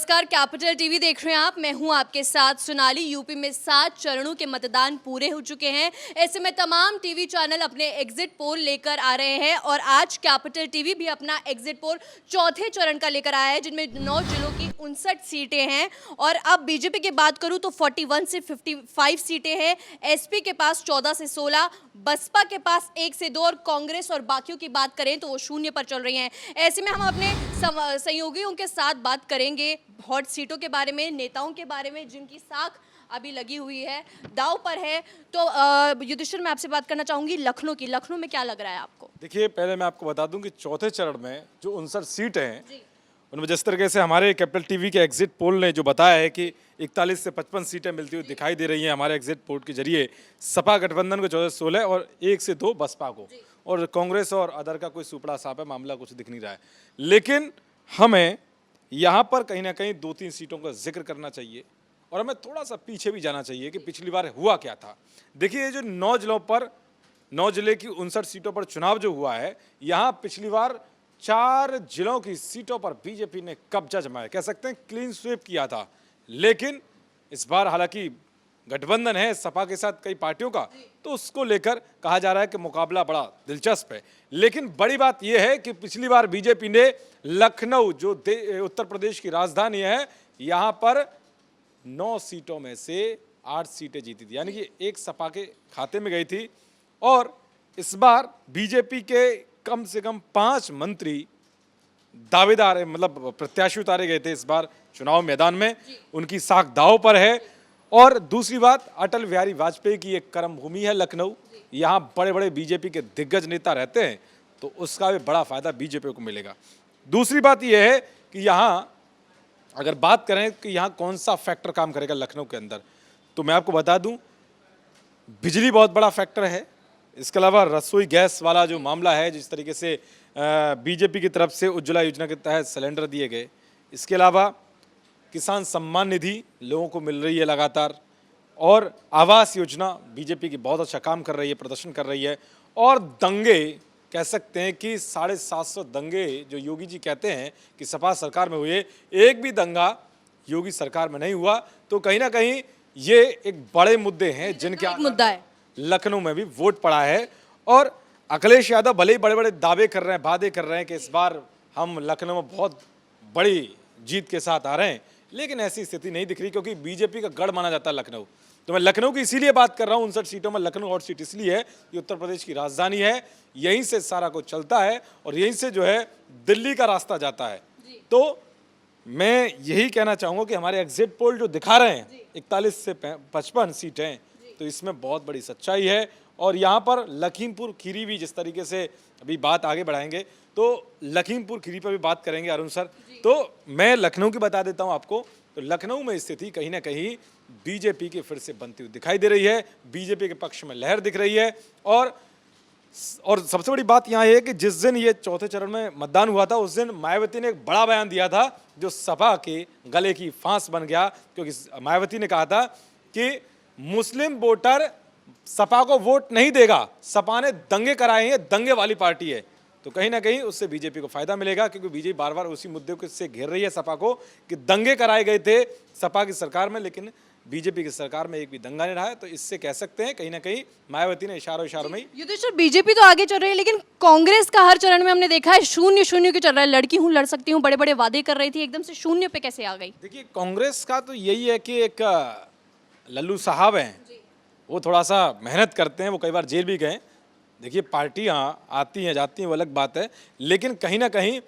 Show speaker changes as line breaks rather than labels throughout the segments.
नमस्कार, capital TV देख रहे हैं आप। मैं हूं आपके साथ सोनाली। यूपी में 7 चरणों के मतदान पूरे हो चुके हैं। ऐसे में तमाम टीवी चैनल अपने एग्जिट पोल लेकर आ रहे हैं और आज कैपिटल टीवी भी अपना एग्जिट पोल चौथे चरण का लेकर आया है, जिनमें 9 जिलों की 59 सीटें हैं। और अब बीजेपी की बात करूं तो 41 से 55 सीटें हैं। एसपी के पास 14 से 16, बसपा के पास 1 से 2 और कांग्रेस और बाकियों की बात करें तो वो शून्य पर चल रही हैं। ऐसे में हम अपने सहयोगियों के साथ बात करेंगे हॉट सीटों के बारे में, नेताओं के बारे में जिनकी साख अभी लगी हुई है, दांव पर है। तो युधिष्ठिर, मैं आपसे बात करना चाहूंगी लखनऊ में क्या लग रहा है आपको?
देखिए, पहले मैं आपको बता दूं कि चौथे चरण में जो 59 सीटें हैं उनमें जिस तरीके से हमारे कैपिटल टीवी के एग्जिट पोल ने जो बताया है कि 41 से 55 सीटें मिलती हुई दिखाई दे रही हैं हमारे एग्जिट पोल के जरिए। सपा गठबंधन को 14 से 16 और 1 से 2 बसपा को, और कांग्रेस और अदर का कोई सुपड़ा साफ है, मामला कुछ दिख नहीं रहा है। लेकिन हमें यहाँ पर कहीं ना कहीं 2-3 सीटों का जिक्र करना चाहिए और हमें थोड़ा सा पीछे भी जाना चाहिए कि पिछली बार हुआ क्या था। देखिए, ये जो 9 जिले की 59 सीटों पर चुनाव जो हुआ है, यहाँ पिछली बार 4 जिलों की सीटों पर बीजेपी ने कब्जा जमाया, कह सकते हैं क्लीन स्वीप किया था। लेकिन इस बार हालांकि गठबंधन है सपा के साथ कई पार्टियों का, तो उसको लेकर कहा जा रहा है कि मुकाबला बड़ा दिलचस्प है। लेकिन बड़ी बात यह है कि पिछली बार बीजेपी ने लखनऊ, जो उत्तर प्रदेश की राजधानी है, यहाँ पर 9 सीटों में से 8 सीटें जीती थी, यानी कि एक सपा के खाते में गई थी। और इस बार बीजेपी के कम से कम 5 मंत्री दावेदार, मतलब प्रत्याशी उतारे गए थे इस बार चुनाव मैदान में, उनकी साख दांव पर है। और दूसरी बात, अटल बिहारी वाजपेयी की एक कर्म भूमि है लखनऊ, यहाँ बड़े बड़े बीजेपी के दिग्गज नेता रहते हैं, तो उसका भी बड़ा फायदा बीजेपी को मिलेगा। दूसरी बात यह है कि यहाँ अगर बात करें कि यहाँ कौन सा फैक्टर काम करेगा लखनऊ के अंदर, तो मैं आपको बता दूं, बिजली बहुत बड़ा फैक्टर है। इसके अलावा रसोई गैस वाला जो मामला है, जिस तरीके से बीजेपी की तरफ से उज्ज्वला योजना के तहत सिलेंडर दिए गए, इसके अलावा किसान सम्मान निधि लोगों को मिल रही है लगातार, और आवास योजना बीजेपी की बहुत अच्छा काम कर रही है, प्रदर्शन कर रही है। और दंगे, कह सकते हैं कि 750 दंगे जो योगी जी कहते हैं कि सपा सरकार में हुए, एक भी दंगा योगी सरकार में नहीं हुआ। तो कहीं ना कहीं ये एक बड़े मुद्दे हैं जिनके
मुद्दा है।
लखनऊ में भी वोट पड़ा है। और अखिलेश यादव भले ही बड़े बड़े दावे कर रहे हैं, वादे कर रहे हैं कि इस बार हम लखनऊ में बहुत बड़ी जीत के साथ आ रहे हैं, लेकिन ऐसी स्थिति नहीं दिख रही, क्योंकि बीजेपी का गढ़ माना जाता है लखनऊ। तो मैं लखनऊ की इसीलिए बात कर रहा हूँ 59 सीटों में। लखनऊ हॉट सीट इसलिए है, ये उत्तर प्रदेश की राजधानी है, यहीं से सारा कुछ चलता है और यहीं से जो है दिल्ली का रास्ता जाता है। तो मैं यही कहना चाहूँगा कि हमारे एग्जिट पोल जो दिखा रहे हैं 41 से 55 सीटें, तो इसमें बहुत बड़ी सच्चाई है। और यहाँ पर लखीमपुर खीरी भी, जिस तरीके से अभी बात आगे बढ़ाएंगे तो लखीमपुर खीरी पर भी बात करेंगे अरुण सर। तो मैं लखनऊ की बता देता हूँ आपको, तो लखनऊ में स्थिति कहीं ना कहीं बीजेपी की फिर से बनती हुई दिखाई दे रही है, बीजेपी के पक्ष में लहर दिख रही है। और सबसे बड़ी बात यहाँ है कि जिस दिन ये चौथे चरण में मतदान हुआ था, उस दिन मायावती ने एक बड़ा बयान दिया था जो सपा के गले की फांस बन गया, क्योंकि मायावती ने कहा था कि मुस्लिम वोटर सपा को वोट नहीं देगा, सपा ने दंगे कराए हैं, दंगे वाली पार्टी है। तो कहीं ना कहीं उससे बीजेपी को फायदा मिलेगा, क्योंकि बीजेपी बार बार उसी मुद्दे को से घेर रही है सपा को कि दंगे कराए गए थे सपा की सरकार में, लेकिन बीजेपी की सरकार में एक भी दंगा नहीं रहा है। तो इससे कह सकते हैं कहीं ना कहीं मायावती ने इशारों में
युधिष्ठिर, बीजेपी तो आगे चल रही है, लेकिन कांग्रेस का हर चरण में हमने देखा है शून्य क्यों चल रहा है। लड़की हूँ, लड़ सकती हूँ, बड़े बड़े वादे कर रही थी, एकदम से शून्य पे कैसे आ गई?
देखिए, कांग्रेस का तो यही है कि एक लल्लू साहब हैं, वो थोड़ा सा मेहनत करते हैं, वो कई बार जेल भी गए। देखिए, पार्टियाँ आती हैं जाती हैं, वो अलग बात है, लेकिन कहीं ना कहीं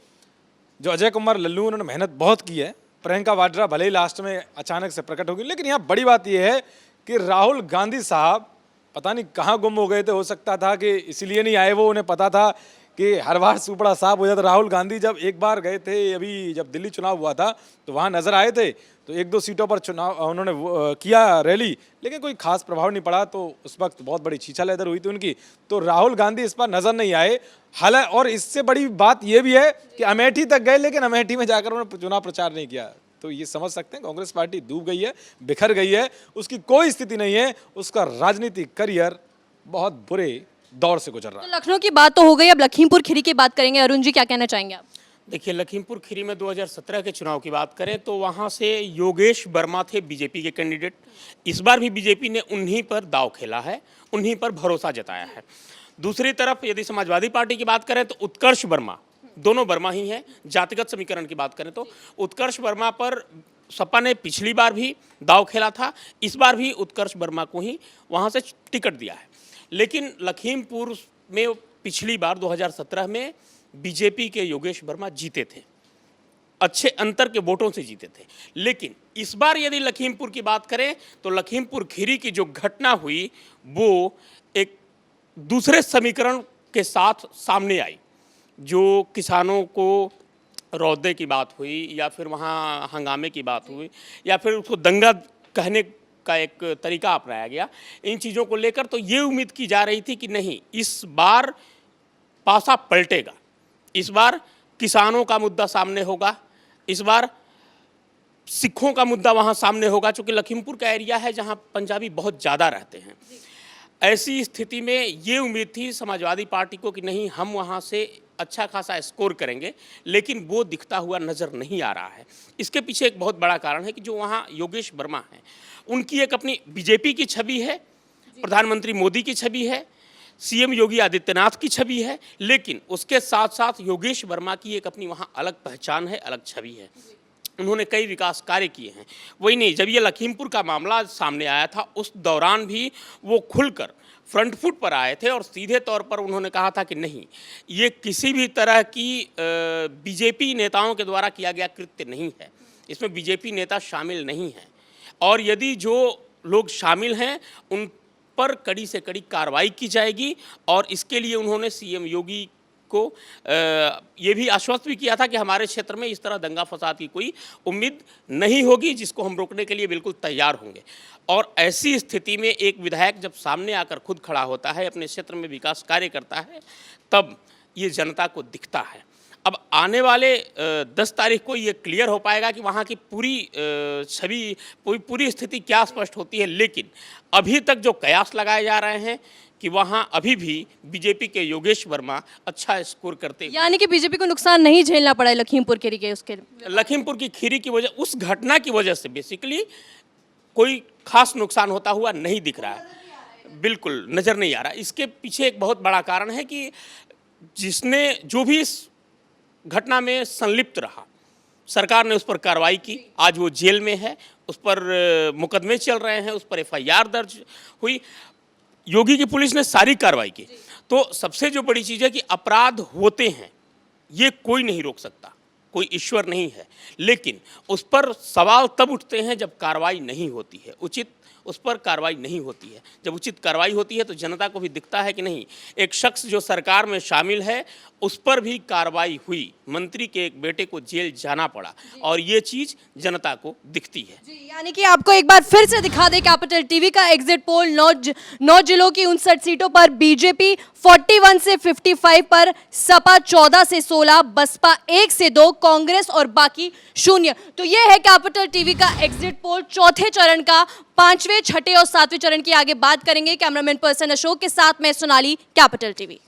जो अजय कुमार लल्लू, उन्होंने मेहनत बहुत की है। प्रियंका वाड्रा भले ही लास्ट में अचानक से प्रकट होगी, लेकिन यहाँ बड़ी बात यह है कि राहुल गांधी साहब पता नहीं कहाँ गुम हो गए थे। हो सकता था कि इसलिए नहीं आए, वो उन्हें पता था कि हर बार सुपड़ा साफ हो जाता। राहुल गांधी जब एक बार गए थे, अभी जब दिल्ली चुनाव हुआ था, तो वहाँ नजर आए थे, तो 1-2 सीटों पर चुनाव उन्होंने किया रैली, लेकिन कोई खास प्रभाव नहीं पड़ा। तो उस वक्त बहुत बड़ी छीछा लेदर हुई थी उनकी। तो राहुल गांधी इस बार नजर नहीं आए। हालांकि और इससे बड़ी बात यह भी है कि अमेठी तक गए, लेकिन अमेठी में जाकर उन्होंने चुनाव प्रचार नहीं किया। तो ये समझ सकते हैं कांग्रेस पार्टी डूब गई है, बिखर गई है, उसकी कोई स्थिति नहीं है, उसका राजनीतिक करियर बहुत बुरे दौर से गुजर रहा है।
तो लखनऊ की बात तो हो गई, अब लखीमपुर खीरी की बात करेंगे। अरुण जी, क्या कहना चाहेंगे आप?
देखिए, लखीमपुर खीरी में 2017 के चुनाव की बात करें तो वहाँ से योगेश वर्मा थे बीजेपी के कैंडिडेट। इस बार भी बीजेपी ने उन्हीं पर दांव खेला है, उन्हीं पर भरोसा जताया है। दूसरी तरफ यदि समाजवादी पार्टी की बात करें तो उत्कर्ष वर्मा, दोनों वर्मा ही हैं। जातिगत समीकरण की बात करें तो उत्कर्ष वर्मा पर सपा ने पिछली बार भी दांव खेला था, इस बार भी उत्कर्ष वर्मा को ही वहाँ से टिकट दिया है। लेकिन लखीमपुर में पिछली बार 2017 में बीजेपी के योगेश वर्मा जीते थे, अच्छे अंतर के वोटों से जीते थे। लेकिन इस बार यदि लखीमपुर की बात करें तो लखीमपुर खीरी की जो घटना हुई वो एक दूसरे समीकरण के साथ सामने आई। जो किसानों को रौदे की बात हुई या फिर वहाँ हंगामे की बात हुई या फिर उसको दंगा कहने का एक तरीका अपनाया गया, इन चीज़ों को लेकर तो ये उम्मीद की जा रही थी कि नहीं, इस बार पासा पलटेगा, इस बार किसानों का मुद्दा सामने होगा, इस बार सिखों का मुद्दा वहाँ सामने होगा, चूँकि लखीमपुर का एरिया है जहाँ पंजाबी बहुत ज़्यादा रहते हैं। ऐसी स्थिति में ये उम्मीद थी समाजवादी पार्टी को कि नहीं, हम वहाँ से अच्छा खासा स्कोर करेंगे, लेकिन वो दिखता हुआ नज़र नहीं आ रहा है। इसके पीछे एक बहुत बड़ा कारण है कि जो वहाँ योगेश वर्मा हैं, उनकी एक अपनी बीजेपी की छवि है, प्रधानमंत्री मोदी की छवि है, सीएम योगी आदित्यनाथ की छवि है, लेकिन उसके साथ साथ योगेश वर्मा की एक अपनी वहाँ अलग पहचान है, अलग छवि है। उन्होंने कई विकास कार्य किए हैं। वही नहीं, जब ये लखीमपुर का मामला सामने आया था उस दौरान भी वो खुलकर फ्रंट फुट पर आए थे और सीधे तौर पर उन्होंने कहा था कि नहीं, ये किसी भी तरह की बीजेपी नेताओं के द्वारा किया गया कृत्य नहीं है, इसमें बीजेपी नेता शामिल नहीं हैं, और यदि जो लोग शामिल हैं उन पर कड़ी से कड़ी कार्रवाई की जाएगी। और इसके लिए उन्होंने सीएम योगी को ये भी आश्वस्त भी किया था कि हमारे क्षेत्र में इस तरह दंगा फसाद की कोई उम्मीद नहीं होगी, जिसको हम रोकने के लिए बिल्कुल तैयार होंगे। और ऐसी स्थिति में एक विधायक जब सामने आकर खुद खड़ा होता है, अपने क्षेत्र में विकास कार्य करता है, तब ये जनता को दिखता है। अब आने वाले 10 तारीख को ये क्लियर हो पाएगा कि वहाँ की पूरी छवि, पूरी स्थिति क्या स्पष्ट होती है। लेकिन अभी तक जो कयास लगाए जा रहे हैं कि वहाँ अभी भी बीजेपी के योगेश वर्मा अच्छा स्कोर करते,
यानी कि बीजेपी को नुकसान नहीं झेलना पड़ा है लखीमपुर खीरी के उसके
लखीमपुर की खीरी की वजह, उस घटना की वजह से बेसिकली कोई खास नुकसान होता हुआ नहीं दिख रहा है, बिल्कुल नज़र नहीं आ रहा। इसके पीछे एक बहुत बड़ा कारण है कि जिसने जो भी इस घटना में संलिप्त रहा, सरकार ने उस पर कार्रवाई की, आज वो जेल में है, उस पर मुकदमे चल रहे हैं, उस पर एफआईआर दर्ज हुई, योगी की पुलिस ने सारी कार्रवाई की। तो सबसे जो बड़ी चीज़ है कि अपराध होते हैं, ये कोई नहीं रोक सकता, कोई ईश्वर नहीं है, लेकिन उस पर सवाल तब उठते हैं जब कार्रवाई नहीं होती है, उचित उस पर कार्रवाई नहीं होती है। जब उचित कार्रवाई होती है तो जनता को भी दिखता है कि नहीं, एक शख्स जो सरकार में शामिल है उस पर भी कार्रवाई हुई, मंत्री के एक बेटे को जेल जाना पड़ा, और ये चीज़ जनता को दिखती है।
जी, यानी कि आपको एक बार फिर से दिखा दे कैपिटल टीवी का एग्जिट पोल, 9 जिलों की 59 सीटों पर बीजेपी 41 से 55 पर, सपा 14 से 16, बसपा 1 से 2, कांग्रेस और बाकी 0। तो ये है कैपिटल टीवी का एग्जिट पोल चौथे चरण का। 5वें, 6ठे और 7वें चरण की आगे बात करेंगे। कैमरामैन पर्सन अशोक के साथ मैं सोनाली, कैपिटल टीवी।